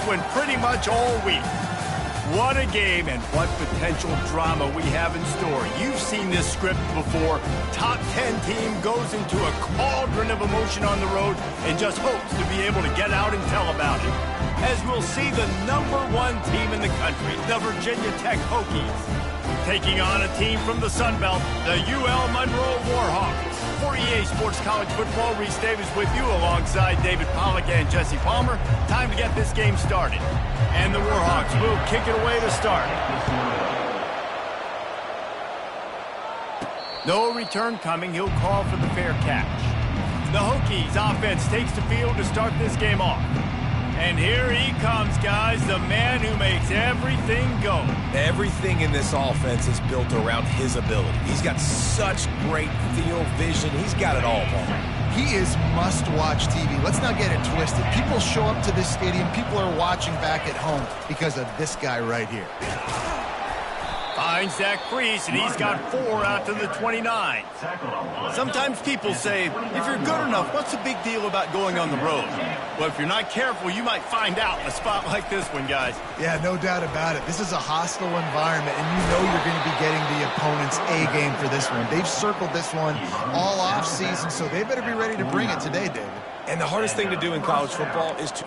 one pretty much all week. What a game and what potential drama we have in store. You've seen this script before. Top 10 team goes into a cauldron of emotion on the road and just hopes to be able to get out and tell about it. As we'll see the #1 team in the country, the Virginia Tech Hokies, taking on a team from the Sun Belt, the UL Monroe Warhawks. For EA Sports College Football, Reese Davis with you alongside David Pollack and Jesse Palmer. Time to get this game started. And the Warhawks will kick it away to start. No return coming. He'll call for the fair catch. The Hokies offense takes the field to start this game off. And here he comes, guys, the man who makes everything go. Everything in this offense is built around his ability. He's got such great field vision. He's got it all, Paul. He is must-watch TV. Let's not get it twisted. People show up to this stadium. People are watching back at home because of this guy right here. Finds Zach Priest, and he's got 4 out to the 29. Sometimes people say, if you're good enough, what's the big deal about going on the road? Well, if you're not careful, you might find out in a spot like this one, guys. Yeah, no doubt about it. This is a hostile environment, and you know you're going to be getting the opponent's A game for this one. They've circled this one all off-season, so they better be ready to bring it today, David. And the hardest thing to do in college football is to...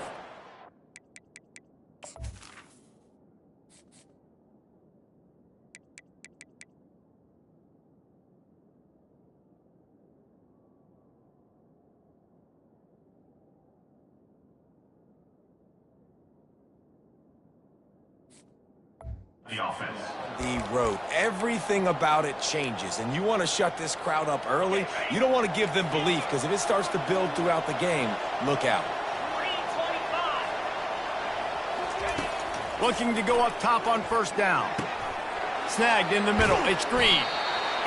The offense. The road. Everything about it changes, and you want to shut this crowd up early. You don't want to give them belief, because if it starts to build throughout the game, look out. Looking to go up top on first down. Snagged in the middle. It's Green.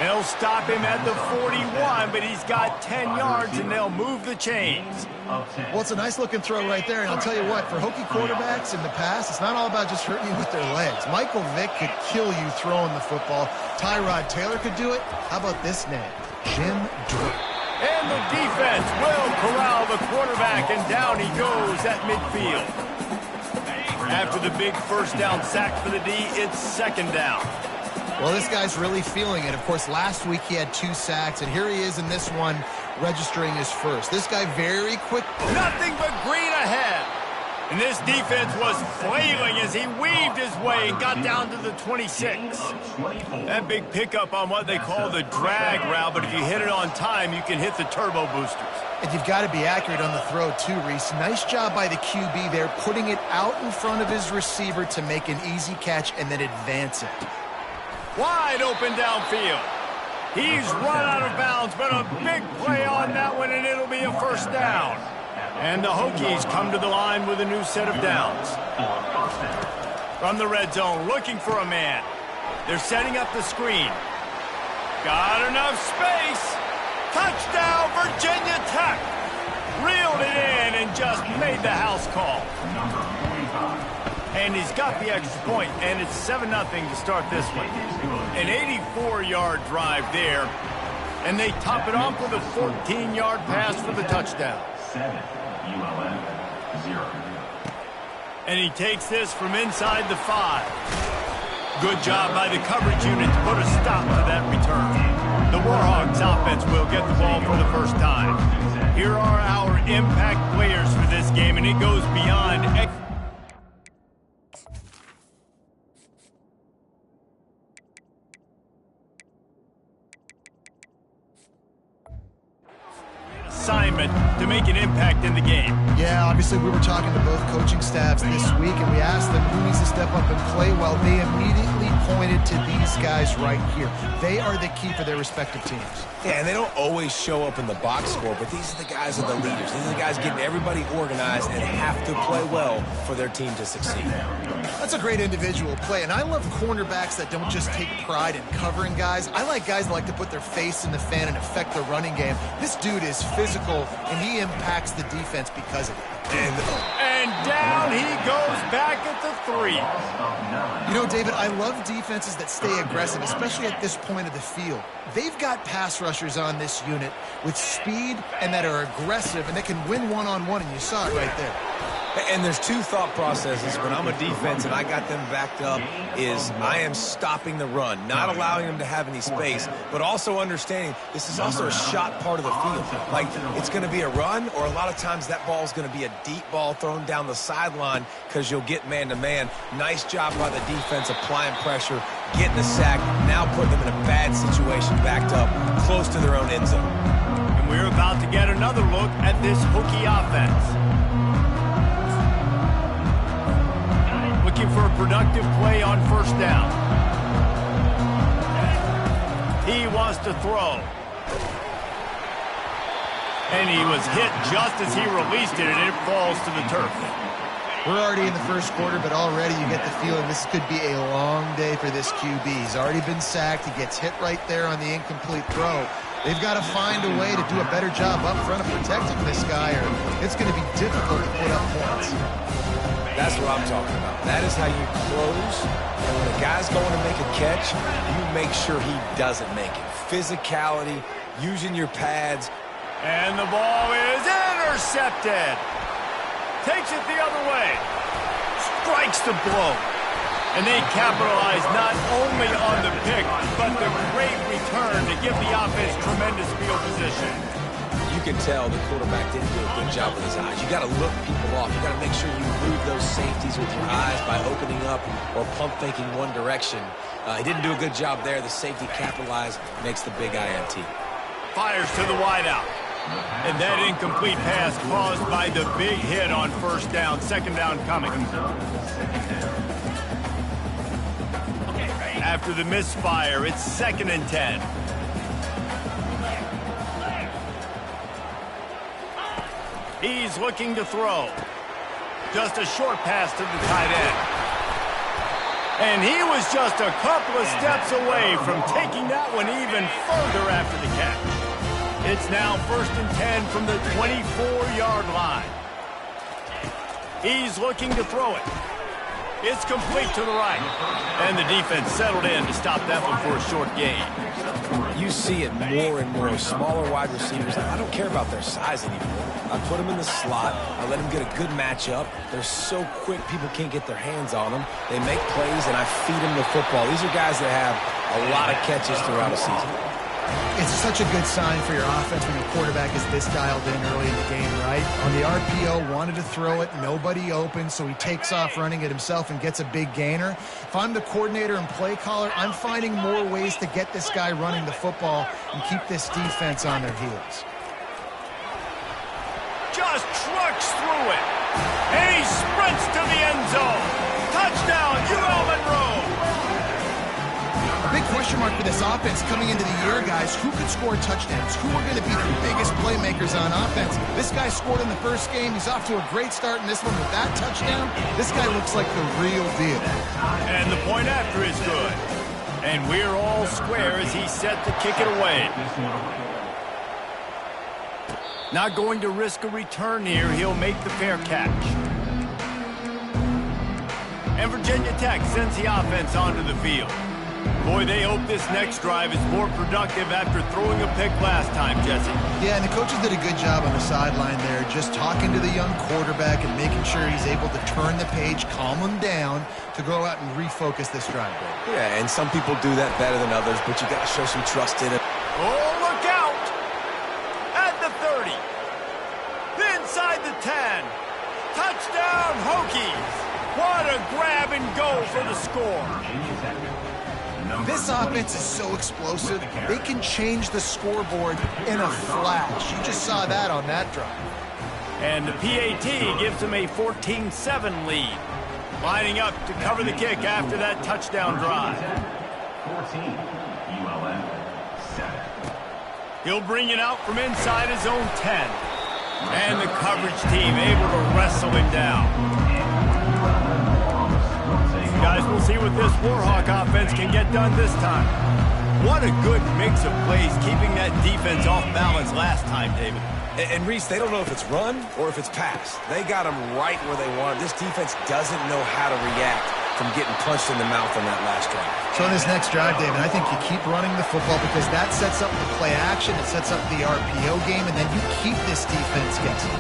They'll stop him at the 41, but he's got 10 yards, and they'll move the chains. Well, it's a nice-looking throw right there, and I'll tell you what, for Hokie quarterbacks in the past, it's not all about just hurting you with their legs. Michael Vick could kill you throwing the football. Tyrod Taylor could do it. How about this name? Jim Drew. And the defense will corral the quarterback, and down he goes at midfield. After the big first down sack for the D, it's second down. Well, this guy's really feeling it. Of course, last week he had 2 sacks, and here he is in this one registering his first. This guy very quick. Nothing but green ahead. And this defense was flailing as he weaved his way and got down to the 26. That big pickup on what they call the drag route, but if you hit it on time, you can hit the turbo boosters. And you've got to be accurate on the throw, too, Reese. Nice job by the QB there, putting it out in front of his receiver to make an easy catch and then advance it. Wide open downfield. He's run out of bounds, but a big play on that one, and it'll be a first down. And the Hokies come to the line with a new set of downs. From the red zone, looking for a man. They're setting up the screen. Got enough space. Touchdown, Virginia Tech. Reeled it in and just made the house call. And he's got the extra point, and it's 7-0 to start this one. An 84-yard drive there, and they top it off with a 14-yard pass for the touchdown. 7, ULM, 0. And he takes this from inside the 5. Good job by the coverage unit to put a stop to that return. The Warhawks offense will get the ball for the first time. Here are our impact players for this game, and it goes beyond... assignment to make an impact in the game. Yeah, obviously we were talking to both coaching staffs this week, and we asked them who needs to step up and play well. They immediately pointed to these guys right here. They are the key for their respective teams. Yeah, and they don't always show up in the box score, but these are the guys that are the leaders. These are the guys getting everybody organized and have to play well for their team to succeed. That's a great individual play, and I love cornerbacks that don't just take pride in covering guys. I like guys that like to put their face in the fan and affect the running game. This dude is physical, and he impacts the defense because of it. And down he goes back at the 3. You know, David, I love defenses that stay aggressive, especially at this point of the field. They've got pass rushers on this unit with speed and that are aggressive and that can win one-on-one, and you saw it right there. And there's two thought processes when I'm a defense and I got them backed up is I am stopping the run, not allowing them to have any space, but also understanding this is also a shot part of the field. Like, it's going to be a run, or a lot of times that ball is going to be a deep ball thrown down the sideline because you'll get man-to-man. Nice job by the defense applying pressure, getting the sack, now putting them in a bad situation backed up close to their own end zone. And we're about to get another look at this Hokie offense. Looking for a productive play on first down. He wants to throw. And he was hit just as he released it, and it falls to the turf. We're already in the first quarter, but already you get the feeling this could be a long day for this QB. He's already been sacked. He gets hit right there on the incomplete throw. They've got to find a way to do a better job up front of protecting this guy, or it's going to be difficult to put up points. That's what I'm talking about. That is how you close. And when a guy's going to make a catch, you make sure he doesn't make it. Physicality, using your pads. And the ball is intercepted. Takes it the other way. Strikes the blow. And they capitalize not only on the pick, but the great return to give the offense tremendous field position. You can tell the quarterback didn't do a good job with his eyes. You got to look people off. You got to make sure you read those safeties with your eyes by opening up or pump faking one direction. He didn't do a good job there. The safety capitalized, makes the big INT. Fires to the wideout. And that incomplete pass caused by the big hit on first down. Second down coming. After the misfire, it's 2nd and 10. He's looking to throw. Just a short pass to the tight end. And he was just a couple of steps away from taking that one even further after the catch. It's now 1st and 10 from the 24-yard line. He's looking to throw it. It's complete to the right. And the defense settled in to stop that one for a short gain. You see it more and more. Smaller wide receivers. I don't care about their size anymore. I put them in the slot. I let them get a good matchup. They're so quick, people can't get their hands on them. They make plays, and I feed them the football. These are guys that have a lot of catches throughout a season. It's such a good sign for your offense when your quarterback is this dialed in early in the game, right? On the RPO, wanted to throw it, nobody open, so he takes off running it himself and gets a big gainer. If I'm the coordinator and play caller, I'm finding more ways to get this guy running the football and keep this defense on their heels. Just trucks through it. And he sprints to the end zone. Touchdown, UL Monroe. Big question mark for this offense coming into the year, guys. Who could score touchdowns? Who are going to be the biggest playmakers on offense? This guy scored in the first game. He's off to a great start in this one with that touchdown. This guy looks like the real deal. And the point after is good. And we're all square as he's set to kick it away. Not going to risk a return here. He'll make the fair catch. And Virginia Tech sends the offense onto the field. Boy, they hope this next drive is more productive after throwing a pick last time, Jesse. Yeah, and the coaches did a good job on the sideline there, just talking to the young quarterback and making sure he's able to turn the page, calm him down to go out and refocus this drive. Yeah, and some people do that better than others, but you got to show some trust in it. Oh, look out! At the 30. Inside the 10. Touchdown, Hokies! What a grab and go for the score. This offense is so explosive, they can change the scoreboard in a flash. You just saw that on that drive. And the PAT gives them a 14-7 lead. Lining up to cover the kick after that touchdown drive. 14, ULM 7. He'll bring it out from inside his own 10. And the coverage team able to wrestle him down. Guys, we'll see what this Warhawk offense can get done this time. What a good mix of plays, keeping that defense off balance last time, David. And Reese, they don't know if it's run or if it's pass. They got them right where they want them. This defense doesn't know how to react from getting punched in the mouth on that last drive. So in this next drive, David, I think you keep running the football because that sets up the play action, it sets up the RPO game, and then you keep this defense guessing.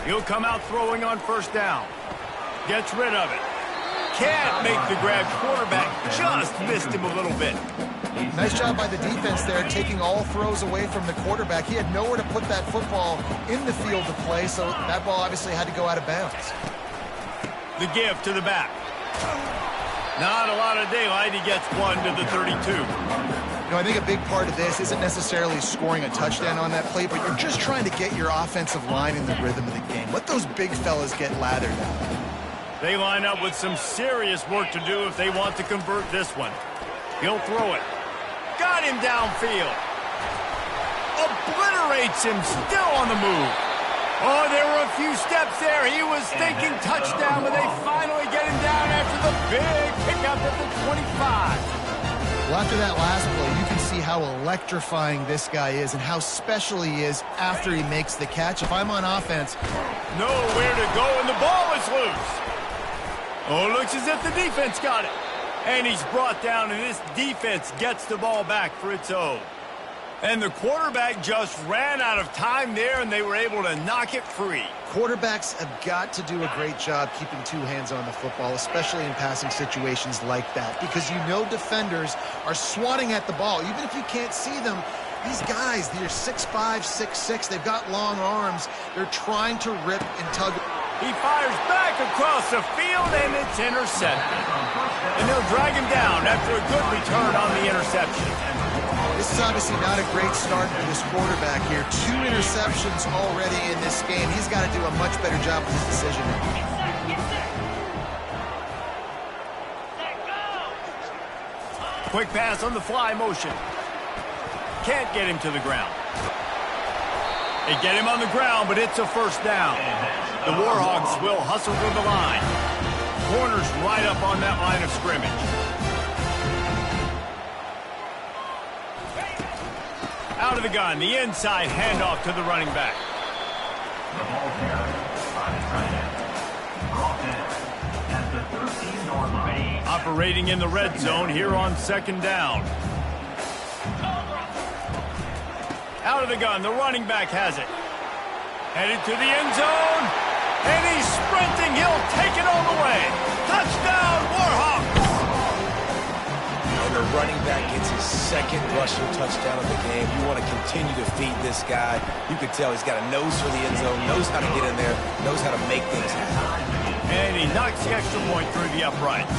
He'll come out throwing on first down. Gets rid of it. Can't make the grab. Quarterback just missed him a little bit. Nice job by the defense there, taking all throws away from the quarterback. He had nowhere to put that football in the field to play, so that ball obviously had to go out of bounds. The give to the back. Not a lot of daylight. He gets one to the 32. You know, I think a big part of this isn't necessarily scoring a touchdown on that play, but you're just trying to get your offensive line in the rhythm of the game. Let those big fellas get lathered out. They line up with some serious work to do if they want to convert this one. He'll throw it. Got him downfield. Obliterates him, still on the move. Oh, there were a few steps there. He was thinking touchdown, but they finally get him down after the big pickup at the 25. Well, after that last play, you can see how electrifying this guy is and how special he is after he makes the catch. If I'm on offense, nowhere to go, and the ball is loose. Oh, looks as if the defense got it. And he's brought down, and this defense gets the ball back for its own. And the quarterback just ran out of time there, and they were able to knock it free. Quarterbacks have got to do a great job keeping two hands on the football, especially in passing situations like that, because you know defenders are swatting at the ball. Even if you can't see them, these guys, they're 6'5", 6'6", they've got long arms. They're trying to rip and tug. He fires back across the field, and it's intercepted. And they'll drag him down after a good return on the interception. This is obviously not a great start for this quarterback here. 2 interceptions already in this game. He's got to do a much better job with his decision. Quick pass on the fly motion. Can't get him to the ground. They get him on the ground, but it's a first down. The Warhawks will hustle to the line. Corners right up on that line of scrimmage. Out of the gun, the inside handoff to the running back. The ball carrier on the tight end. Offense at the 13-yard line. Operating in the red zone here on second down. Out of the gun, the running back has it. Headed to the end zone. And he's sprinting. He'll take it all the way. Touchdown, Warhawks! And the running back gets his second rushing touchdown of the game. You want to continue to feed this guy. You can tell he's got a nose for the end zone, knows how to get in there, knows how to make things happen. And he knocks the extra point through the uprights.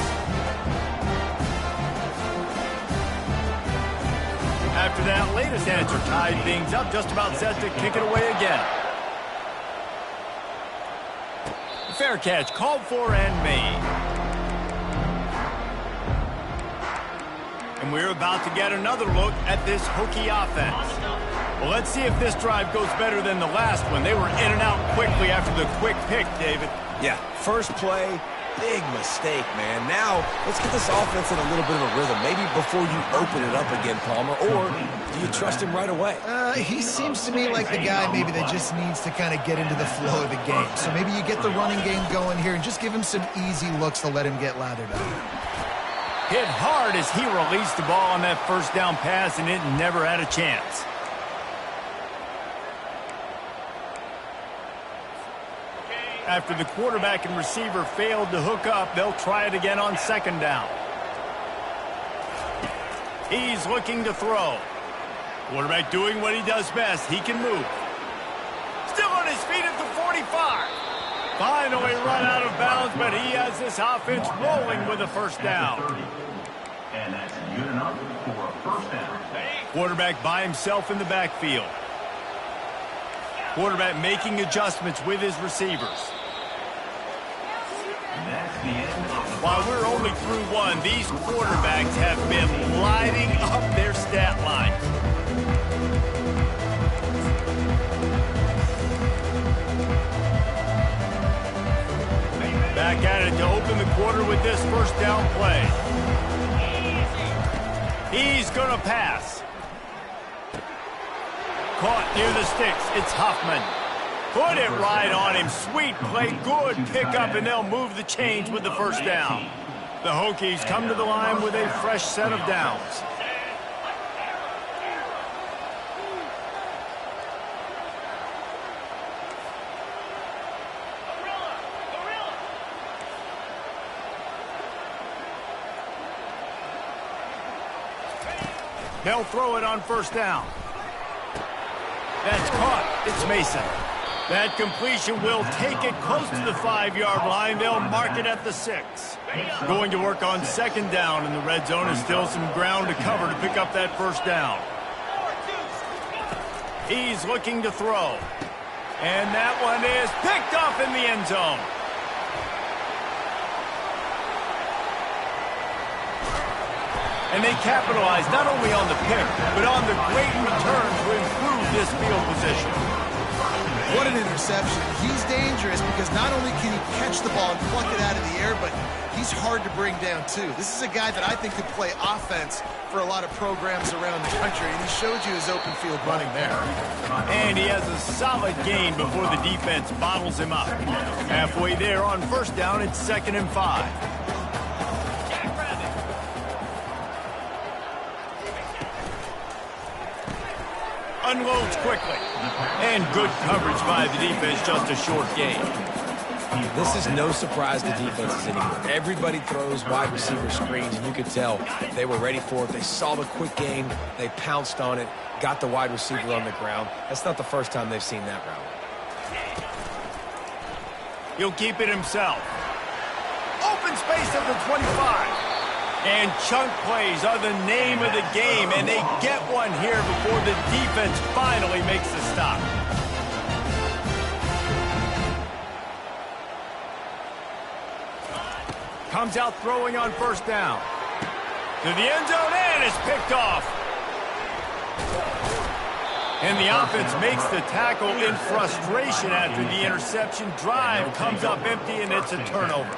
After that latest answer tied things up, just about set to kick it away again. Fair catch, called for and made. And we're about to get another look at this Hokie offense. Well, let's see if this drive goes better than the last one. They were in and out quickly after the quick pick, David. Yeah, first play, big mistake, man. Now, let's get this offense in a little bit of a rhythm. Maybe before you open it up again, Palmer, or do you trust him right away? He seems to me like the guy maybe that just needs to kind of get into the flow of the game. So maybe you get the running game going here and just give him some easy looks to let him get lathered up. Hit hard as he released the ball on that first down pass, and it never had a chance. After the quarterback and receiver failed to hook up, they'll try it again on second down. He's looking to throw. Quarterback doing what he does best. He can move. Still on his feet at the 45. Finally run out of bounds, but he has this offense rolling with a first down. And that's good enough for a first down. Quarterback by himself in the backfield. Quarterback making adjustments with his receivers. That's the end of the While we're only through one, these quarterbacks have been lighting up their stat line. Back at it to open the quarter with this first down play. He's going to pass. Caught near the sticks. It's Huffman. Put it right on him. Sweet play. Good pickup, and they'll move the chains with the first down. The Hokies come to the line with a fresh set of downs. They'll throw it on first down. That's caught. It's Mason. That completion will take it close to the 5-yard line. They'll mark it at the 6. Going to work on second down, and the red zone is still some ground to cover to pick up that first down. He's looking to throw. And that one is picked off in the end zone. And they capitalize not only on the pick, but on the great return to improve this field position. What an interception. He's dangerous because not only can he catch the ball and pluck it out of the air, but he's hard to bring down too. This is a guy that I think could play offense for a lot of programs around the country, and he showed you his open field running there. And he has a solid gain before the defense bottles him up. Halfway there on first down, it's 2nd and 5. Unloads quickly. And good coverage by the defense, just a short gain. This is no surprise to defenses anymore. Everybody throws wide receiver screens, and you could tell they were ready for it. They saw the quick game. They pounced on it, got the wide receiver on the ground. That's not the first time they've seen that route. He'll keep it himself. Open space at the 25. And chunk plays are the name of the game, and they get one here before the defense finally makes the stop. Comes out throwing on first down. To the end zone, and it's picked off. And the offense makes the tackle in frustration after the interception. Drive comes up empty, and it's a turnover.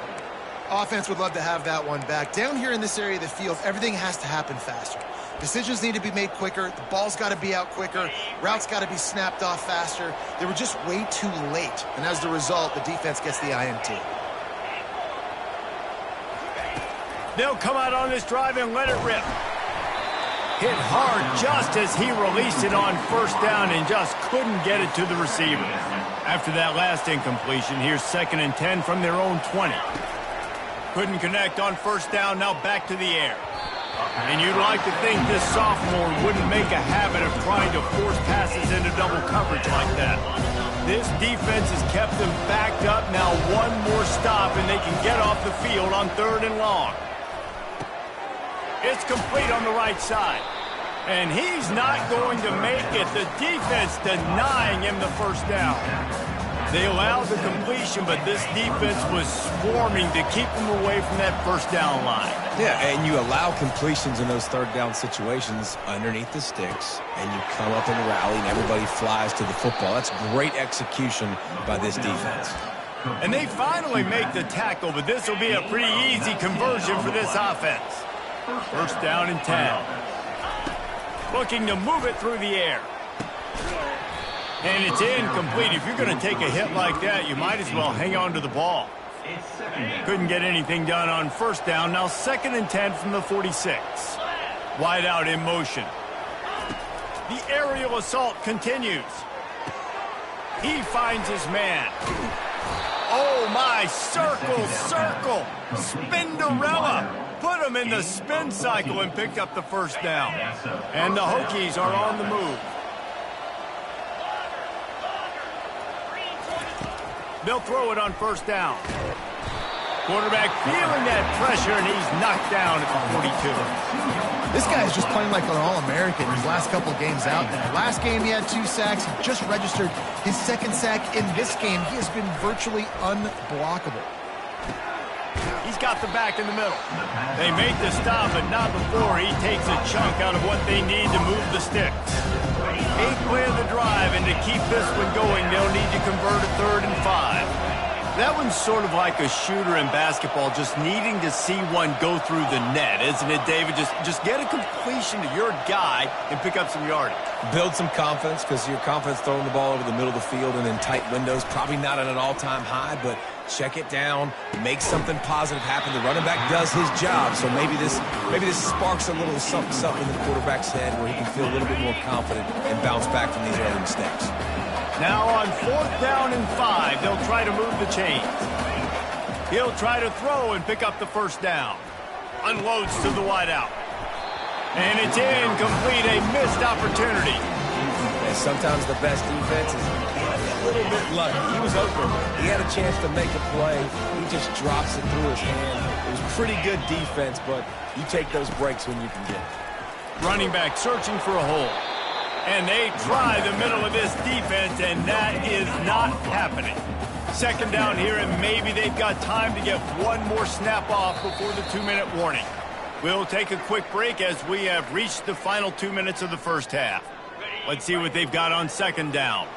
Offense would love to have that one back. Down here in this area of the field, everything has to happen faster. Decisions need to be made quicker. The ball's got to be out quicker. Routes got to be snapped off faster. They were just way too late. And as the result, the defense gets the INT. They'll come out on this drive and let it rip. Hit hard just as he released it on first down and just couldn't get it to the receiver. After that last incompletion, here's 2nd and 10 from their own 20. Couldn't connect on first down, now back to the air. And you'd like to think this sophomore wouldn't make a habit of trying to force passes into double coverage like that. This defense has kept them backed up. Now one more stop and they can get off the field on 3rd and long. It's complete on the right side. And he's not going to make it. The defense denying him the first down. They allowed the completion, but this defense was swarming to keep them away from that first down line. Yeah, and you allow completions in those 3rd down situations underneath the sticks, and you come up in the rally, and everybody flies to the football. That's great execution by this defense. And they finally make the tackle, but this will be a pretty easy conversion for this offense. First down and 10. Looking to move it through the air. And it's incomplete. If you're going to take a hit like that, you might as well hang on to the ball. Couldn't get anything done on first down. Now 2nd and 10 from the 46. Wide out in motion. The aerial assault continues. He finds his man. Oh, my. Circle, circle. Spinderella. Put him in the spin cycle and picked up the first down. And the Hokies are on the move. They'll throw it on first down. Quarterback feeling that pressure, and he's knocked down at the 42. This guy is just playing like an All-American his last couple of games out there. Last game he had 2 sacks. He just registered his 2nd sack in this game. He has been virtually unblockable. He's got the back in the middle. They make the stop, but not before he takes a chunk out of what they need to move the sticks. 8th play of the drive, and to keep this one going, they'll need to convert a 3rd and 5. That one's sort of like a shooter in basketball, just needing to see one go through the net, isn't it, David? Just get a completion to your guy and pick up some yardage. Build some confidence, because your confidence throwing the ball over the middle of the field and in tight windows, probably not at an all-time high, but check it down, make something positive happen. The running back does his job, so maybe this sparks a little something in the quarterback's head where he can feel a little bit more confident and bounce back from these early mistakes. Now on 4th down and 5, they'll try to move the chains. He'll try to throw and pick up the first down. Unloads to the wideout. And it's incomplete, a missed opportunity. And sometimes the best defense is a little bit lucky. He was open. He had a chance to make a play. He just drops it through his hand. It was pretty good defense, but you take those breaks when you can get it. Running back searching for a hole. And they try the middle of this defense, and that is not happening. Second down here, and maybe they've got time to get one more snap off before the 2-minute warning. We'll take a quick break as we have reached the final 2 minutes of the first half. Let's see what they've got on second down.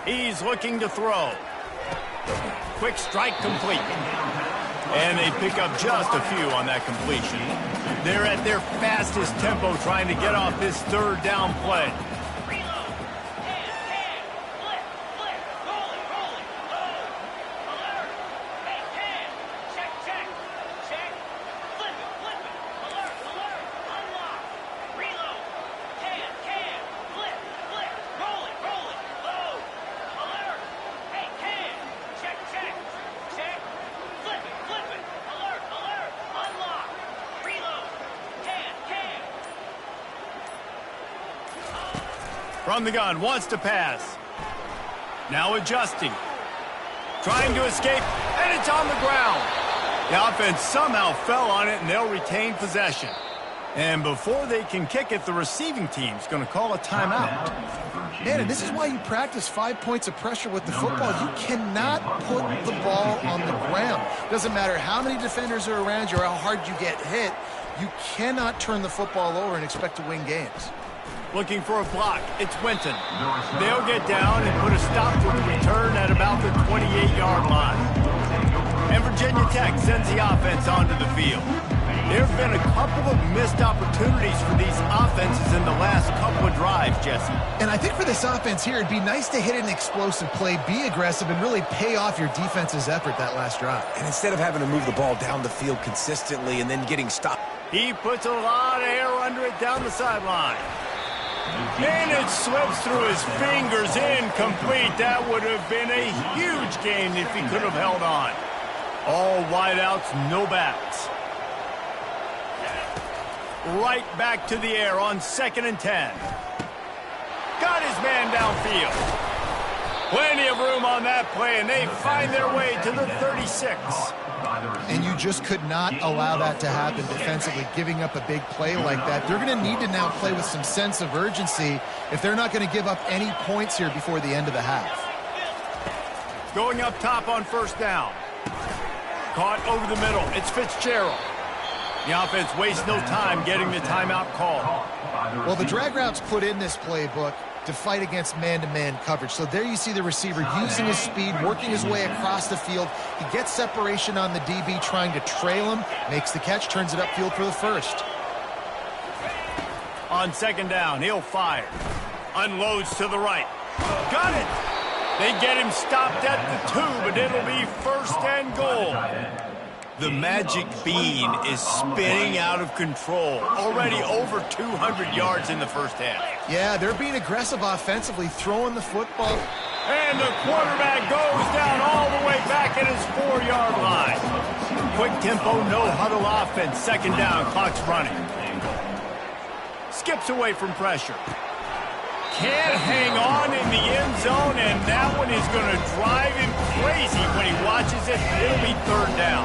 He's looking to throw. Quick strike complete. And they pick up just a few on that completion. They're at their fastest tempo trying to get off this third down play. From the gun, wants to pass. Now adjusting. Trying to escape, and it's on the ground. The offense somehow fell on it, and they'll retain possession. And before they can kick it, the receiving team's going to call a timeout. Man, and this is why you practice 5 points of pressure with the football. You cannot put the ball on the ground. Doesn't matter how many defenders are around you or how hard you get hit. You cannot turn the football over and expect to win games. Looking for a block. It's Winton. They'll get down and put a stop to the return at about the 28-yard line. And Virginia Tech sends the offense onto the field. There have been a couple of missed opportunities for these offenses in the last couple of drives, Jesse. And I think for this offense here, it'd be nice to hit an explosive play, be aggressive, and really pay off your defense's effort that last drive. And instead of having to move the ball down the field consistently and then getting stopped. He puts a lot of air under it down the sideline. And it slips through his fingers, incomplete. That would have been a huge gain if he could have held on. All wideouts, no backs. Right back to the air on 2nd and 10. Got his man downfield. Plenty of room on that play, and they find their way to the 36. And you just could not allow that to happen defensively, giving up a big play like that. They're going to need to now play with some sense of urgency if they're not going to give up any points here before the end of the half. Going up top on first down. Caught over the middle. It's Fitzgerald. The offense wastes no time getting the timeout called. Well, the drag routes put in this playbook to fight against man-to-man coverage. So there you see the receiver using his speed, working his way across the field. He gets separation on the DB, trying to trail him, makes the catch, turns it upfield for the first. On second down, he'll fire. Unloads to the right. Got it! They get him stopped at the 2, but it'll be 1st and goal. The magic bean is spinning out of control. Already over 200 yards in the first half. Yeah, they're being aggressive offensively, throwing the football. And the quarterback goes down all the way back at his 4-yard line. Quick tempo, no huddle offense. Second down, clock's running. Skips away from pressure. Can't hang on in the end zone, and that one is going to drive him crazy when he watches it. It'll be 3rd down.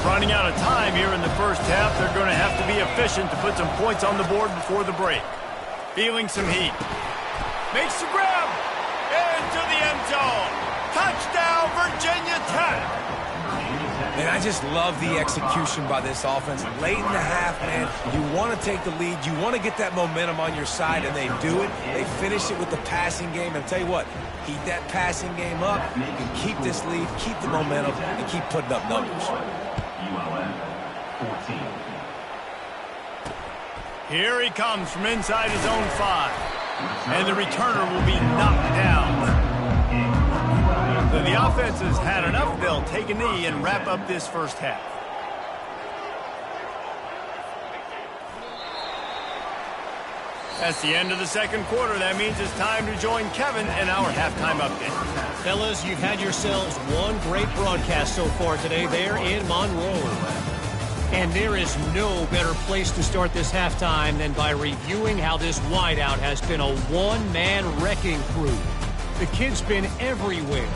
Running out of time here in the first half, they're going to have to be efficient to put some points on the board before the break. Feeling some heat. Makes the grab. Into the end zone. Touchdown, Virginia Tech. And I just love the execution by this offense. Late in the half, man, you want to take the lead. You want to get that momentum on your side, and they do it. They finish it with the passing game. And I'll tell you what, keep that passing game up. You can keep this lead, keep the momentum, and keep putting up numbers. ULM 14. Here he comes from inside his own 5. And the returner will be knocked down. So the offense has had enough. They'll take a knee and wrap up this first half. That's the end of the second quarter. That means it's time to join Kevin in our halftime update. Fellas, you've had yourselves one great broadcast so far today there in Monroe. And there is no better place to start this halftime than by reviewing how this wideout has been a one-man wrecking crew. The kid's been everywhere.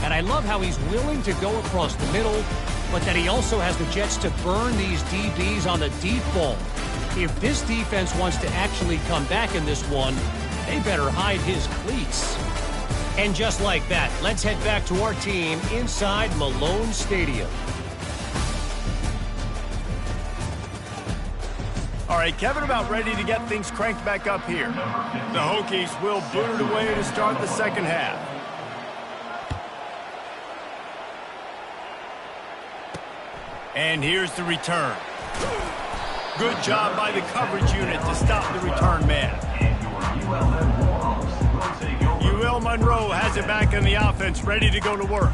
And I love how he's willing to go across the middle, but that he also has the jets to burn these DBs on the deep ball. If this defense wants to actually come back in this one, they better hide his cleats. And just like that, let's head back to our team inside Malone Stadium. All right, Kevin, about ready to get things cranked back up here. The Hokies will boot it away to start the second half. And here's the return. Good job by the coverage unit to stop the return man. UL Monroe has it back in the offense, ready to go to work.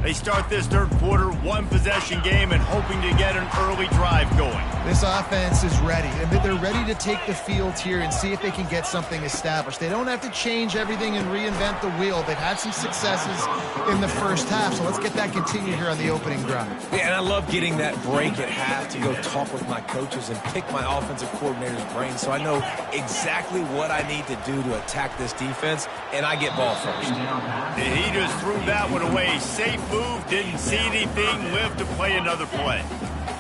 They start this third quarter, one-possession game, and hoping to get an early drive going. This offense is ready. They're ready to take the field here and see if they can get something established. They don't have to change everything and reinvent the wheel. They've had some successes in the first half, so let's get that continued here on the opening drive. Yeah, and I love getting that break at half to go talk with my coaches and pick my offensive coordinator's brain so I know exactly what I need to do to attack this defense, and I get ball first. He just threw that one away. Safe move, didn't see anything, lived to play another play.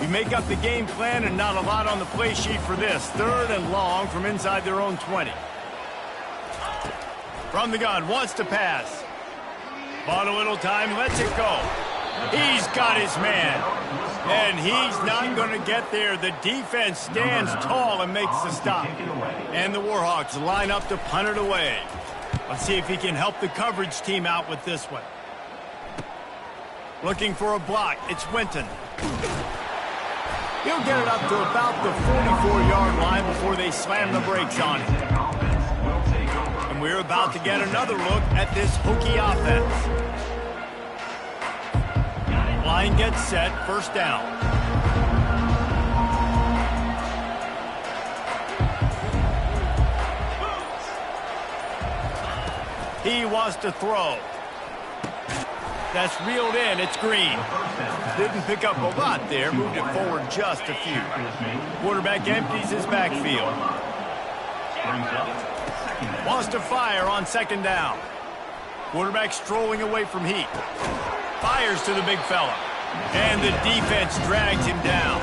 We make up the game plan and not a lot on the play sheet for this. Third and long from inside their own 20. From the gun, wants to pass. Bought a little time, lets it go. He's got his man. And he's not going to get there. The defense stands tall and makes the stop. And the Warhawks line up to punt it away. Let's see if he can help the coverage team out with this one. Looking for a block. It's Winton. He'll get it up to about the 44-yard line before they slam the brakes on him. And we're about to get another look at this Hokie offense. Line gets set. First down. He wants to throw. That's reeled in. It's Green. Didn't pick up a lot there. Moved it forward just a few. Quarterback empties his backfield. Wants to fire on second down. Quarterback strolling away from heat. Fires to the big fella. And the defense drags him down.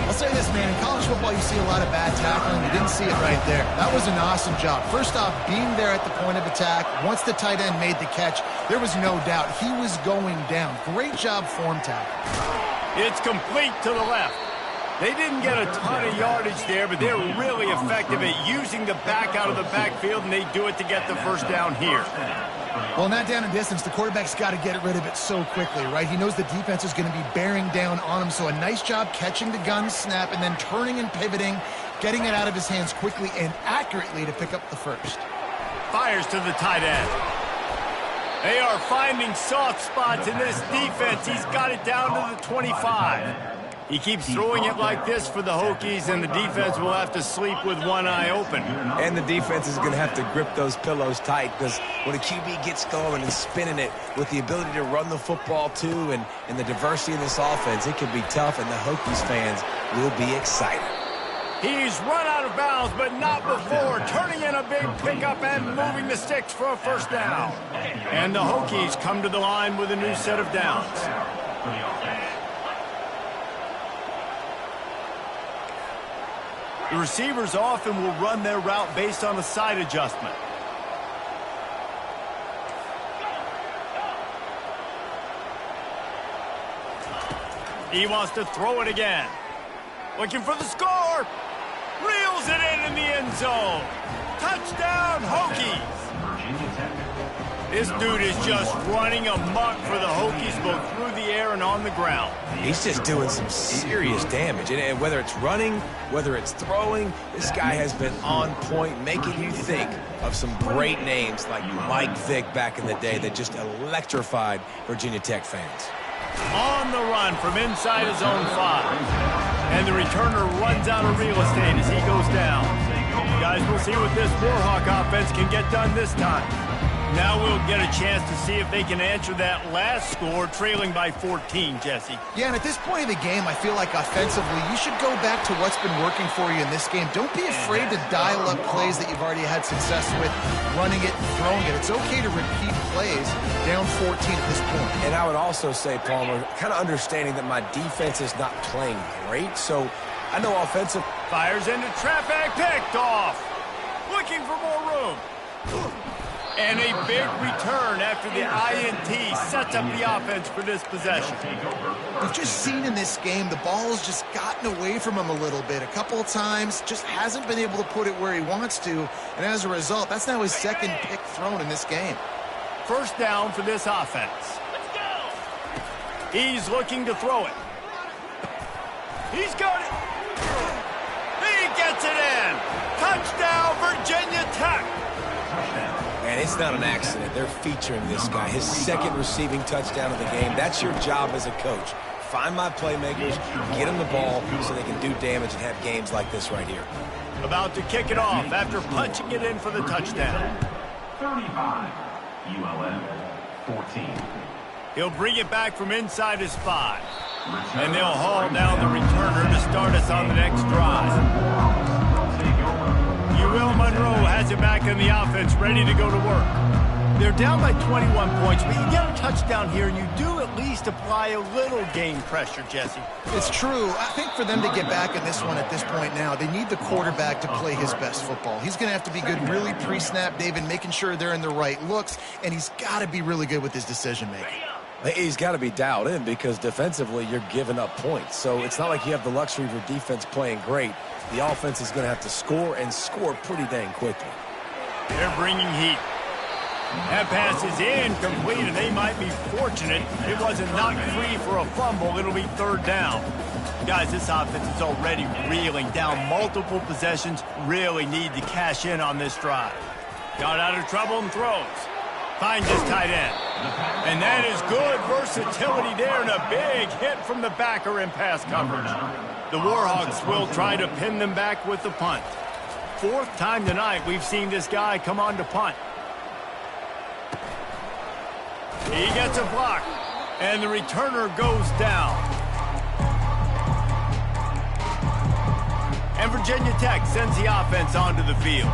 I'll say this, man. In college football, you see a lot of bad tackling. You didn't see it right there. That was an awesome job. First off, being there at the point of attack. Once the tight end made the catch, there was no doubt he was going down. Great job form tackle. It's complete to the left. They didn't get a ton of yardage there, but they're really effective at using the back out of the backfield, and they do it to get the first down here. Well, in that down and distance, the quarterback's got to get rid of it so quickly, right? He knows the defense is going to be bearing down on him, so a nice job catching the gun snap and then turning and pivoting, getting it out of his hands quickly and accurately to pick up the first. Fires to the tight end. They are finding soft spots in this defense. He's got it down to the 25. He keeps throwing it like this for the Hokies, and the defense will have to sleep with one eye open. And the defense is going to have to grip those pillows tight because when a QB gets going and spinning it with the ability to run the football too and the diversity in this offense, it can be tough, and the Hokies fans will be excited. He's run out of bounds, but not before. Turning in a big pickup and moving the sticks for a first down. And the Hokies come to the line with a new set of downs. The receivers often will run their route based on a side adjustment. He wants to throw it again. Looking for the score. Reels it in the end zone. Touchdown, Hokies. This dude is just running amok for the Hokies, both through the air and on the ground. He's just doing some serious damage. And whether it's running, whether it's throwing, this guy has been on point, making you think of some great names like Mike Vick back in the day that just electrified Virginia Tech fans. On the run from inside his own 5. And the returner runs out of real estate as he goes down. Guys, we'll see what this Warhawk offense can get done this time. Now we'll get a chance to see if they can answer that last score, trailing by 14, Jesse. Yeah, and at this point of the game, I feel like offensively, you should go back to what's been working for you in this game. Don't be afraid to dial up plays that you've already had success with, running it, throwing it. It's okay to repeat plays down 14 at this point. And I would also say, Palmer, kind of understanding that my defense is not playing great, so I know offensive. Fires into traffic, picked off. Looking for more room. And a big return after the INT sets up the offense for this possession. We've just seen in this game the ball's just gotten away from him a little bit. A couple of times, just hasn't been able to put it where he wants to. And as a result, that's now his second pick thrown in this game. First down for this offense. He's looking to throw it. He's got it. He gets it in. Touchdown, Virginia Tech. And it's not an accident. They're featuring this guy. His second receiving touchdown of the game. That's your job as a coach. Find my playmakers, get them the ball so they can do damage and have games like this right here. About to kick it off after punching it in for the touchdown. 35, ULM 14. He'll bring it back from inside his 5. And they'll haul down the returner to start us on the next drive. UL Monroe has it back in the offense, ready to go to work. They're down by 21 points, but you get a touchdown here, and you do at least apply a little game pressure, Jesse. It's true. I think for them to get back in this one at this point now, they need the quarterback to play his best football. He's going to have to be good really pre-snap, David, making sure they're in the right looks, and he's got to be really good with his decision-making. He's got to be dialed in because defensively you're giving up points. So it's not like you have the luxury of your defense playing great. The offense is going to have to score and score pretty dang quickly. They're bringing heat. That pass is incomplete, and they might be fortunate it wasn't knocked free for a fumble. It'll be third down. Guys, this offense is already reeling down multiple possessions. Really need to cash in on this drive. Got out of trouble and throws. Finds his tight end. And that is good versatility there, and a big hit from the backer in pass coverage. The Warhawks will try to pin them back with the punt. Fourth time tonight we've seen this guy come on to punt. He gets a block, and the returner goes down. And Virginia Tech sends the offense onto the field.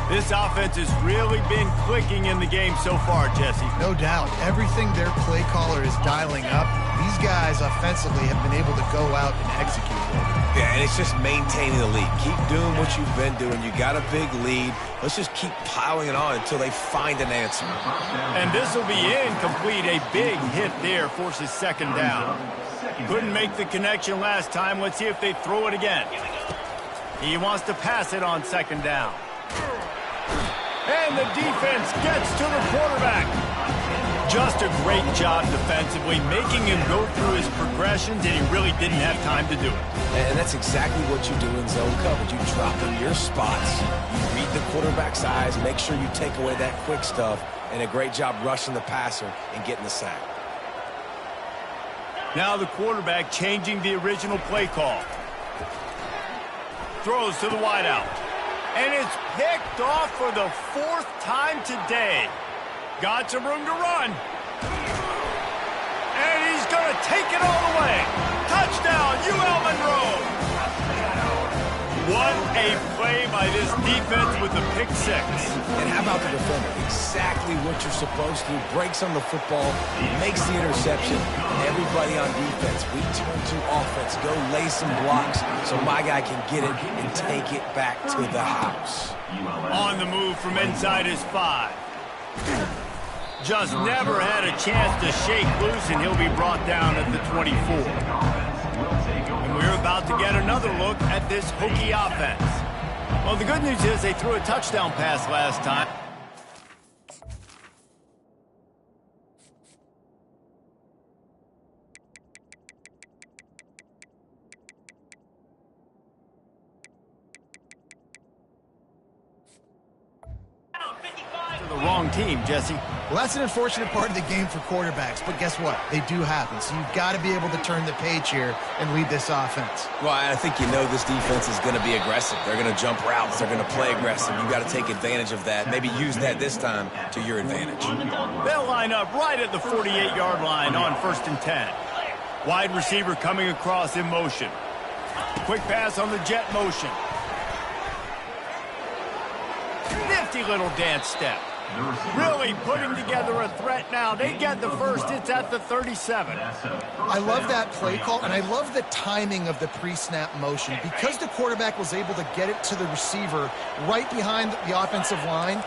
This offense has really been clicking in the game so far, Jesse. No doubt. Everything their play caller is dialing up, these guys offensively have been able to go out and execute with. Yeah, and it's just maintaining the lead. Keep doing what you've been doing. You got a big lead. Let's just keep piling it on until they find an answer. And this will be incomplete. A big hit there forces second down. Couldn't make the connection last time. Let's see if they throw it again. He wants to pass it on second down. And the defense gets to the quarterback. Just a great job defensively, making him go through his progressions, and he really didn't have time to do it. And that's exactly what you do in zone coverage. You drop in your spots, you read the quarterback's eyes, make sure you take away that quick stuff, and a great job rushing the passer and getting the sack. Now the quarterback changing the original play call. Throws to the wideout. And it's picked off for the fourth time today. Got some room to run. And he's going to take it all the way. Touchdown, UL Monroe. What a play by this defense with the pick six. And how about the defender? Exactly what you're supposed to. Breaks on the football, makes the interception. Everybody on defense, we turn to offense. Go lay some blocks so my guy can get it and take it back to the house. On the move from inside his 5. Just never had a chance to shake loose, and he'll be brought down at the 24. And we're about to get another look at this Hokie offense. Well, the good news is they threw a touchdown pass last time. To the wrong strong team, Jesse. Well, that's an unfortunate part of the game for quarterbacks, but guess what? They do happen, so you've got to be able to turn the page here and lead this offense. Well, I think you know this defense is going to be aggressive. They're going to jump routes. They're going to play aggressive. You've got to take advantage of that. Maybe use that this time to your advantage. They'll line up right at the 48-yard line on 1st and 10. Wide receiver coming across in motion. Quick pass on the jet motion. Nifty little dance step. Really putting together a threat now. They get the first. It's at the 37. I love that play call, and I love the timing of the pre-snap motion. Because the quarterback was able to get it to the receiver right behind the offensive line,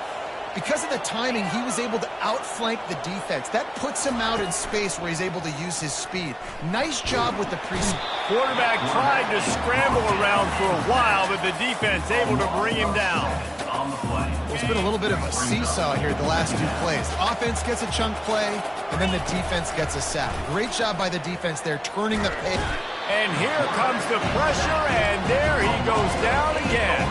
because of the timing, he was able to outflank the defense. That puts him out in space where he's able to use his speed. Nice job with the pre-snap. Quarterback tried to scramble around for a while, but the defense able to bring him down. It's been a little bit of a seesaw here the last two plays. Offense gets a chunk play, and then the defense gets a sack. Great job by the defense there, turning the page. And here comes the pressure, and there he goes down again.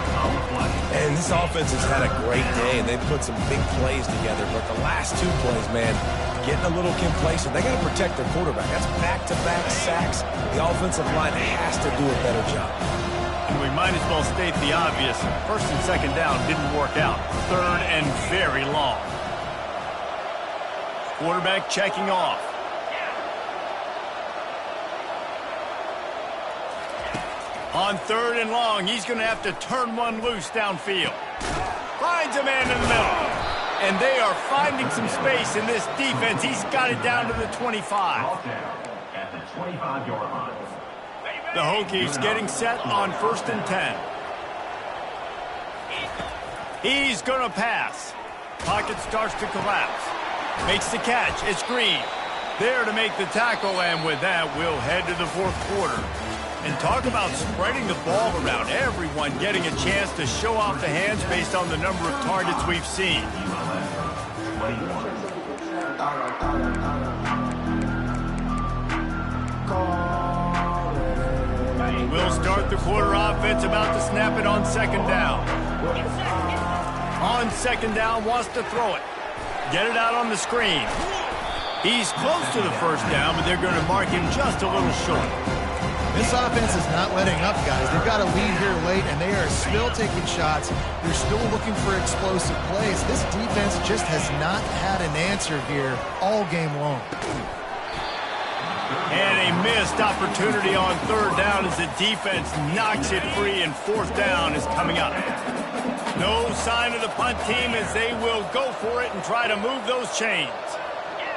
And this offense has had a great day, and they've put some big plays together. But the last two plays, man, getting a little complacent. They got to protect their quarterback. That's back-to-back sacks. The offensive line has to do a better job. And we might as well state the obvious. 1st and 2nd down didn't work out. 3rd and very long. Quarterback checking off. On 3rd and long, he's going to have to turn one loose downfield. Finds a man in the middle. And they are finding some space in this defense. He's got it down to the 25. At the 25-yard line. The Hokies getting set on 1st and 10. He's going to pass. Pocket starts to collapse. Makes the catch. It's Green. There to make the tackle, and with that, we'll head to the 4th quarter. And talk about spreading the ball around. Everyone getting a chance to show off the hands based on the number of targets we've seen. We'll start the quarter offense, about to snap it on 2nd down. On 2nd down, wants to throw it. Get it out on the screen. He's close to the 1st down, but they're going to mark him just a little short. This offense is not letting up, guys. They've got a lead here late, and they are still taking shots. They're still looking for explosive plays. This defense just has not had an answer here all game long. And a missed opportunity on 3rd down as the defense knocks it free, and 4th down is coming up. No sign of the punt team as they will go for it and try to move those chains.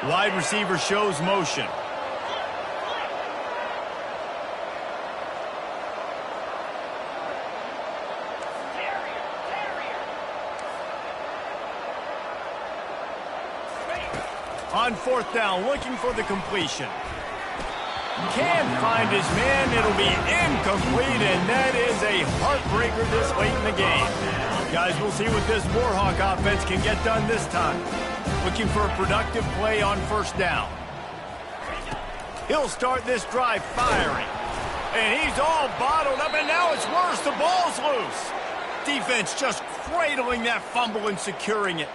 Wide receiver shows motion. On 4th down, looking for the completion. Can't find his man. It'll be incomplete, and that is a heartbreaker this late in the game. Guys, we'll see what this Warhawk offense can get done this time. Looking for a productive play on 1st down. He'll start this drive firing. And he's all bottled up, and now it's worse. The ball's loose. Defense just cradling that fumble and securing it.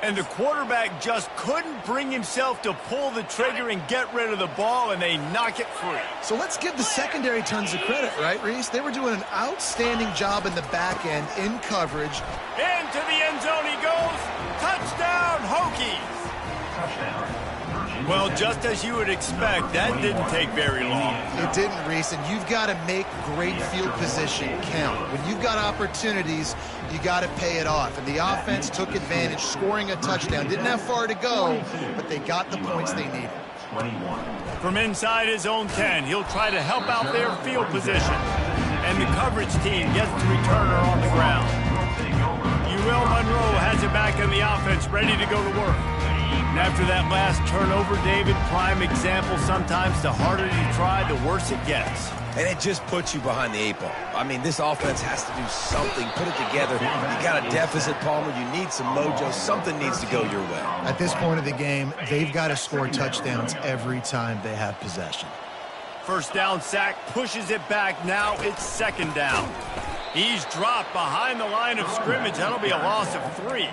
And the quarterback just couldn't bring himself to pull the trigger and get rid of the ball, and they knock it free. So let's give the secondary tons of credit, right, Reese? They were doing an outstanding job in the back end, in coverage. Into the end zone he goes. Touchdown, Hokies. Touchdown. Well, just as you would expect, that didn't take very long. It didn't, Reese, and you've got to make great field position count. When you've got opportunities, you got to pay it off. And the offense took advantage, scoring a touchdown. Didn't have far to go, but they got the points they needed. From inside his own 10, he'll try to help out their field position. And the coverage team gets the returner on the ground. ULM has it back in the offense, ready to go to work. And after that last turnover, David, prime example, sometimes the harder you try, the worse it gets. And it just puts you behind the 8 ball. I mean, this offense has to do something, put it together. You got a deficit, Palmer. You need some mojo. Something needs to go your way. At this point of the game, they've got to score touchdowns every time they have possession. 1st down sack, pushes it back. Now it's 2nd down. He's dropped behind the line of scrimmage. That'll be a loss of 3.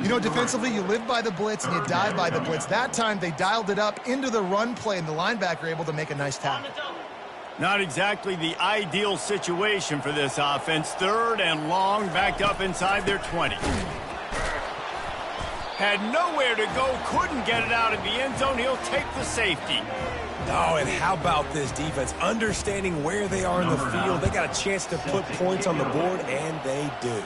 You know, defensively, you live by the blitz and you die by the blitz. That time, they dialed it up into the run play, and the linebacker able to make a nice tackle. Not exactly the ideal situation for this offense. 3rd and long, backed up inside their 20. Had nowhere to go, couldn't get it out of the end zone. He'll take the safety. Oh, and how about this defense? Understanding where they are in the field. They got a chance to put points on the board, and they do.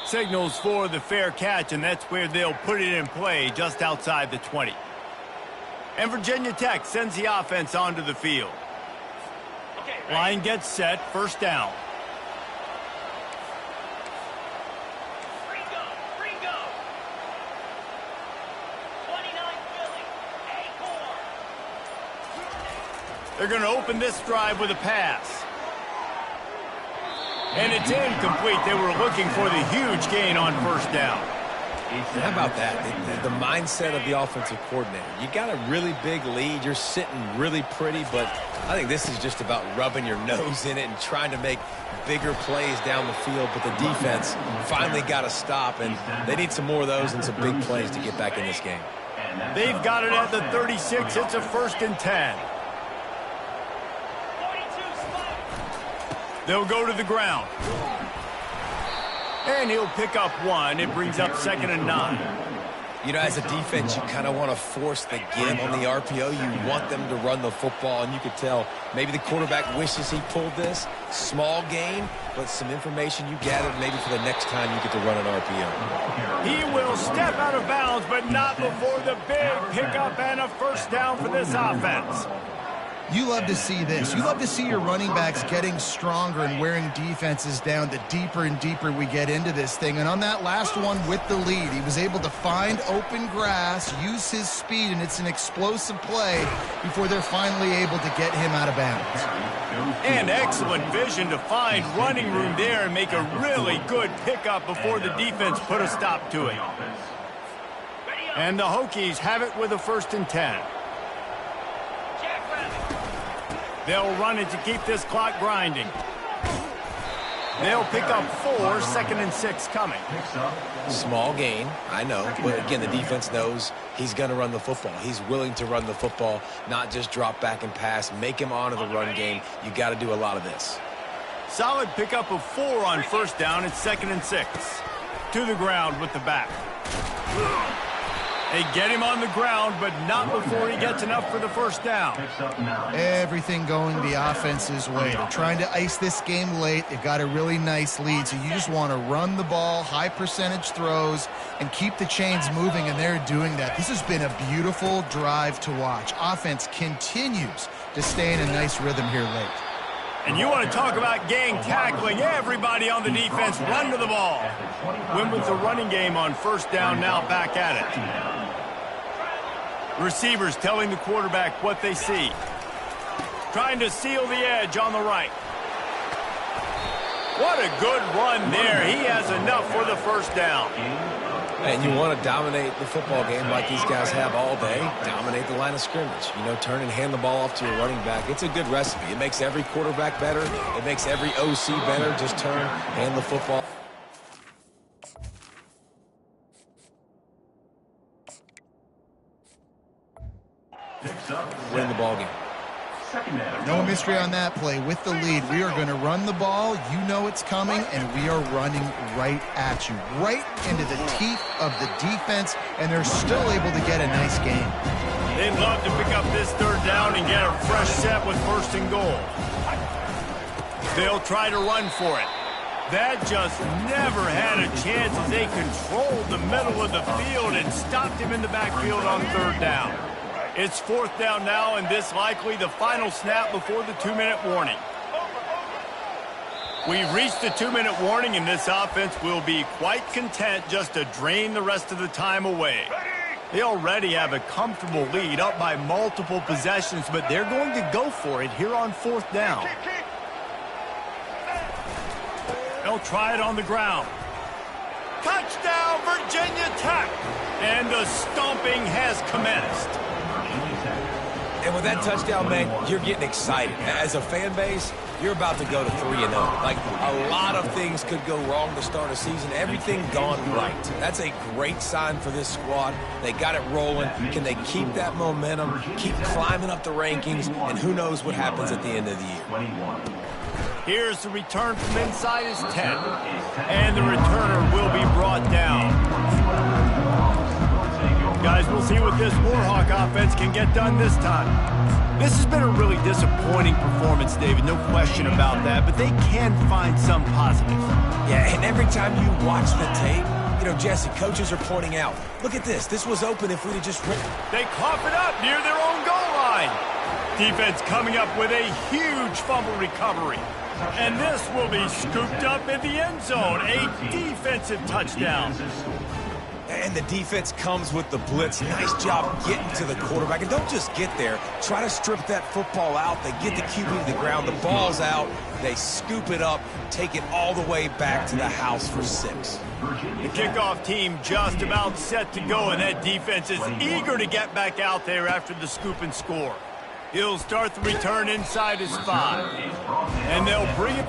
Signals for the fair catch, and that's where they'll put it in play, just outside the 20. And Virginia Tech sends the offense onto the field. Line gets set, 1st down. They're going to open this drive with a pass. And it's incomplete. They were looking for the huge gain on 1st down. How about that? The mindset of the offensive coordinator. You got a really big lead. You're sitting really pretty, but I think this is just about rubbing your nose in it and trying to make bigger plays down the field. But the defense finally got a stop, and they need some more of those and some big plays to get back in this game. They've got it at the 36. It's a 1st and 10. They'll go to the ground. And he'll pick up 1. It brings up 2nd and 9. You know, as a defense, you kind of want to force the give on the RPO. You want them to run the football, and you could tell maybe the quarterback wishes he pulled this. Small gain, but some information you gathered maybe for the next time you get to run an RPO. He will step out of bounds, but not before the big pickup and a 1st down for this offense. You love to see this. You love to see your running backs getting stronger and wearing defenses down the deeper and deeper we get into this thing. And on that last one with the lead, he was able to find open grass, use his speed, and it's an explosive play before they're finally able to get him out of bounds. And excellent vision to find running room there and make a really good pickup before the defense put a stop to it. And the Hokies have it with a 1st and 10. They'll run it to keep this clock grinding. They'll pick up 4, 2nd and 6 coming. Small gain, I know. But again, the defense knows he's going to run the football. He's willing to run the football, not just drop back and pass. Make him honor the run game. You got to do a lot of this. Solid pickup of 4 on 1st down. It's 2nd and 6. To the ground with the back. They get him on the ground, but not before he gets enough for the 1st down. Everything going the offense's way. They're trying to ice this game late. They've got a really nice lead, so you just want to run the ball, high percentage throws, and keep the chains moving, and they're doing that. This has been a beautiful drive to watch. Offense continues to stay in a nice rhythm here late. And you want to talk about gang tackling. Everybody on the defense run to the ball. Win with the running game on 1st down, now back at it. Receivers telling the quarterback what they see. Trying to seal the edge on the right. What a good run there. He has enough for the 1st down. And you want to dominate the football game like these guys have all day. Dominate the line of scrimmage. You know, turn and hand the ball off to your running back. It's a good recipe. It makes every quarterback better. It makes every OC better. Just turn, hand the football. Win the ball game. No mystery on that play. With the lead, we are going to run the ball. You know it's coming, and we are running right at you, right into the teeth of the defense, and they're still able to get a nice game. They'd love to pick up this 3rd down and get a fresh set with 1st and goal. They'll try to run for it. That just never had a chance as they controlled the middle of the field and stopped him in the backfield on 3rd down. It's 4th down now, and this likely the final snap before the 2-minute warning. We've reached the 2-minute warning, and this offense will be quite content just to drain the rest of the time away. They already have a comfortable lead up by multiple possessions, but they're going to go for it here on 4th down. They'll try it on the ground. Touchdown, Virginia Tech! And the stomping has commenced. And with that touchdown, man, you're getting excited. As a fan base, you're about to go to 3-0. Like, a lot of things could go wrong to start a season. Everything gone right. That's a great sign for this squad. They got it rolling. Can they keep that momentum, keep climbing up the rankings, and who knows what happens at the end of the year. Here's the return from inside his 10. And the returner will be brought down. Guys, we'll see what this Warhawk offense can get done this time. This has been a really disappointing performance, David, no question about that, but they can find some positives. Yeah, and every time you watch the tape, you know, Jesse, coaches are pointing out, look at this. This was open if we'd have just... They cough it up near their own goal line. Defense coming up with a huge fumble recovery. And this will be scooped up in the end zone. A defensive touchdown. And the defense comes with the blitz. Nice job getting to the quarterback. And don't just get there. Try to strip that football out. They get the QB to the ground. The ball's out. They scoop it up, take it all the way back to the house for 6. The kickoff team just about set to go, and that defense is eager to get back out there after the scoop and score. He'll start the return inside his 5. And they'll bring it...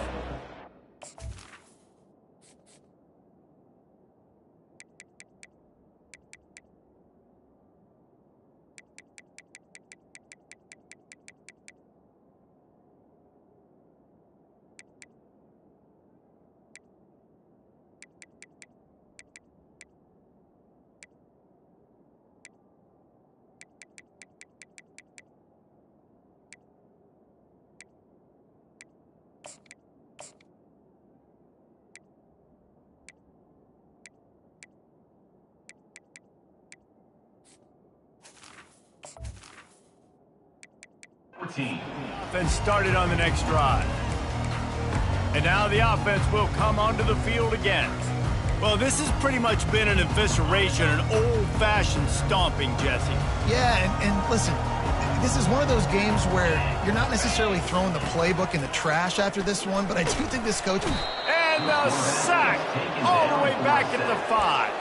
Offense started on the next drive. And now the offense will come onto the field again. Well, this has pretty much been an evisceration, an old-fashioned stomping, Jesse. Yeah, and listen, this is one of those games where you're not necessarily throwing the playbook in the trash after this one, but I do think this coach... And the sack all the way back into the 5.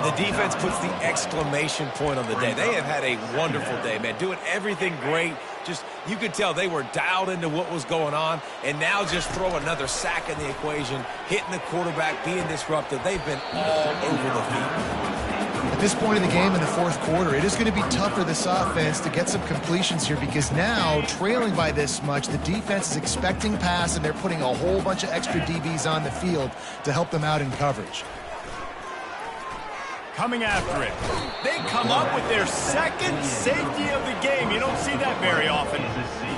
The defense puts the exclamation point on the day. They have had a wonderful day, man. Doing everything great. Just, you could tell they were dialed into what was going on, and now just throw another sack in the equation, hitting the quarterback, being disruptive. They've been all over the field. At this point in the game in the 4th quarter, it is going to be tough for this offense to get some completions here because now, trailing by this much, the defense is expecting pass, and they're putting a whole bunch of extra DBs on the field to help them out in coverage. Coming after it. They come up with their second safety of the game. You don't see that very often.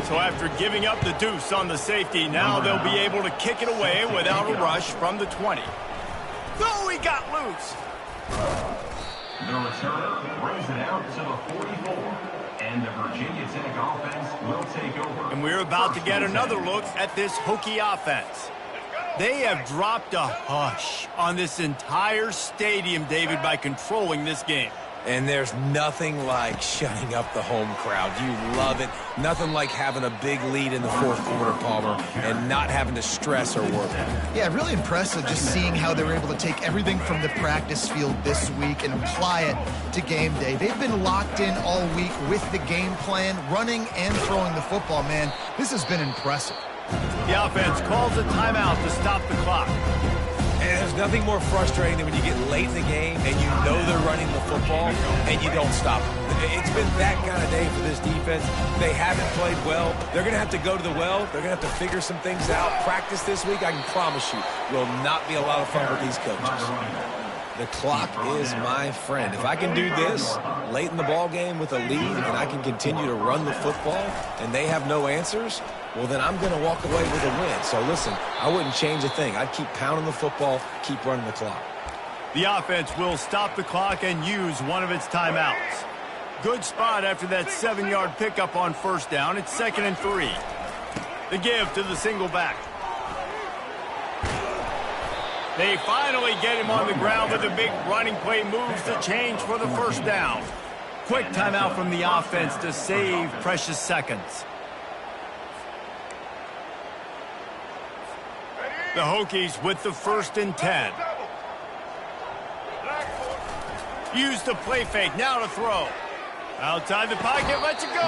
So after giving up the deuce on the safety, now they'll be able to kick it away without a rush from the 20. Oh, he got loose. The returner brings it out to the 44. And the Virginia Tech offense will take over. And we're about to get another look at this Hokie offense. They have dropped a hush on this entire stadium, David, by controlling this game. And there's nothing like shutting up the home crowd. You love it. Nothing like having a big lead in the 4th quarter, Palmer, and not having to stress or worry. Yeah, really impressive just seeing how they were able to take everything from the practice field this week and apply it to game day. They've been locked in all week with the game plan, running and throwing the football, man. This has been impressive. The offense calls a timeout to stop the clock. And there's nothing more frustrating than when you get late in the game and you know they're running the football and you don't stop them. It's been that kind of day for this defense. They haven't played well. They're going to have to go to the well. They're going to have to figure some things out. Practice this week, I can promise you, will not be a lot of fun with these coaches. The clock is my friend. If I can do this late in the ball game with a lead and I can continue to run the football and they have no answers, well, then I'm going to walk away with a win. So, listen, I wouldn't change a thing. I'd keep pounding the football, keep running the clock. The offense will stop the clock and use one of its timeouts. Good spot after that 7-yard pickup on 1st down. It's 2nd and 3. The give to the single back. They finally get him on the ground with a big running play, moves the change for the 1st down. Quick timeout from the offense to save precious seconds. The Hokies with the 1st and 10. Use the play fake, now to throw. Outside the pocket, lets it go.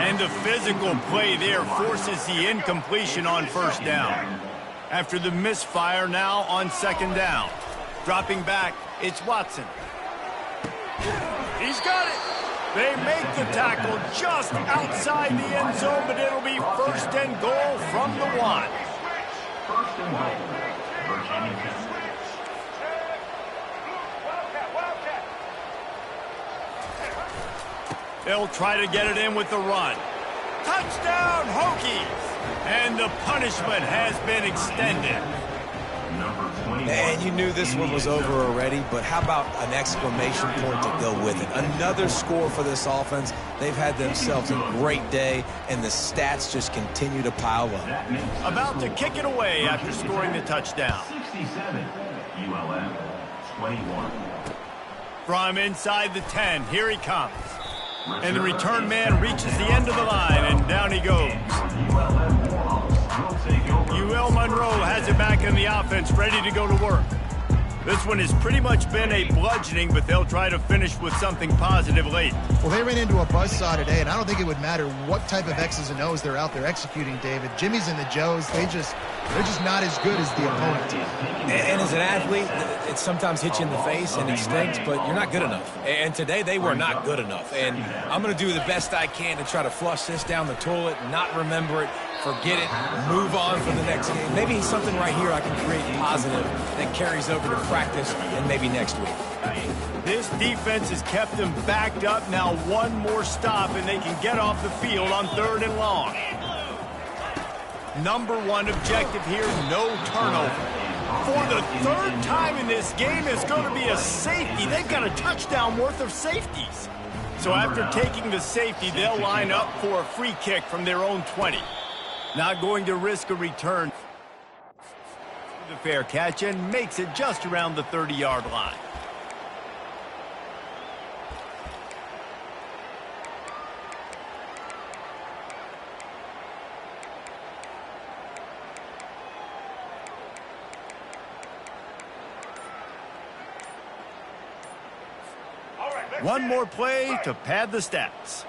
And the physical play there forces the incompletion on first down. After the misfire, now on second down. Dropping back, it's Watson. He's got it. They make the tackle just outside the end zone, but it'll be first and goal from the 1. First and goal. Virginia Tech. They'll try to get it in with the run. Touchdown, Hokies! And the punishment has been extended. And you knew this one was over already, but how about an exclamation point to go with it? Another score for this offense. They've had themselves a great day, and the stats just continue to pile up. About to kick it away after scoring the touchdown. 67, ULM 21. From inside the 10, here he comes. And the return man reaches the end of the line, and down he goes. UL Monroe has it back in the offense, ready to go to work. This one has pretty much been a bludgeoning, but they'll try to finish with something positive late. Well, they ran into a buzzsaw today, and I don't think it would matter what type of X's and O's they're out there executing, David. Jimmy's and the Joes, they're just not as good as the opponent. And as an athlete, it sometimes hits you in the face and it stinks, but you're not good enough. And today they were not good enough. And I'm going to do the best I can to try to flush this down the toilet, not remember it, forget it, move on for the next game. Maybe something right here I can create positive that carries over to practice and maybe next week. This defense has kept them backed up. Now one more stop and they can get off the field on 3rd and long. Number 1 objective here, no turnover. For the 3rd time in this game, it's going to be a safety. They've got a touchdown worth of safeties. So after taking the safety, they'll line up for a free kick from their own 20. Not going to risk a return. The fair catch and makes it just around the 30-yard line. One more play to pad the stats.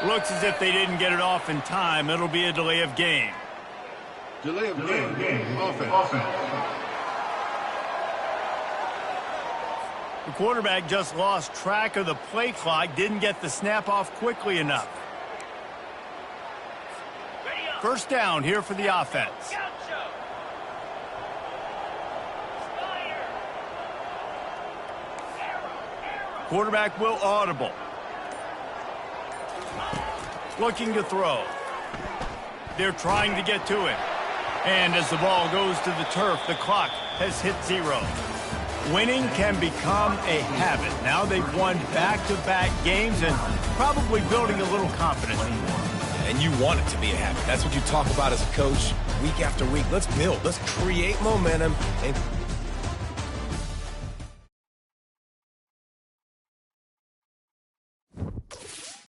Looks as if they didn't get it off in time. It'll be a delay of game. Delay of game. Offense. The quarterback just lost track of the play clock, didn't get the snap off quickly enough. First down here for the offense. Quarterback will audible. Looking to throw. They're trying to get to him. And as the ball goes to the turf, the clock has hit 0. Winning can become a habit. Now they've won back-to-back games and probably building a little confidence. And you want it to be a habit. That's what you talk about as a coach week after week. Let's build. Let's create momentum and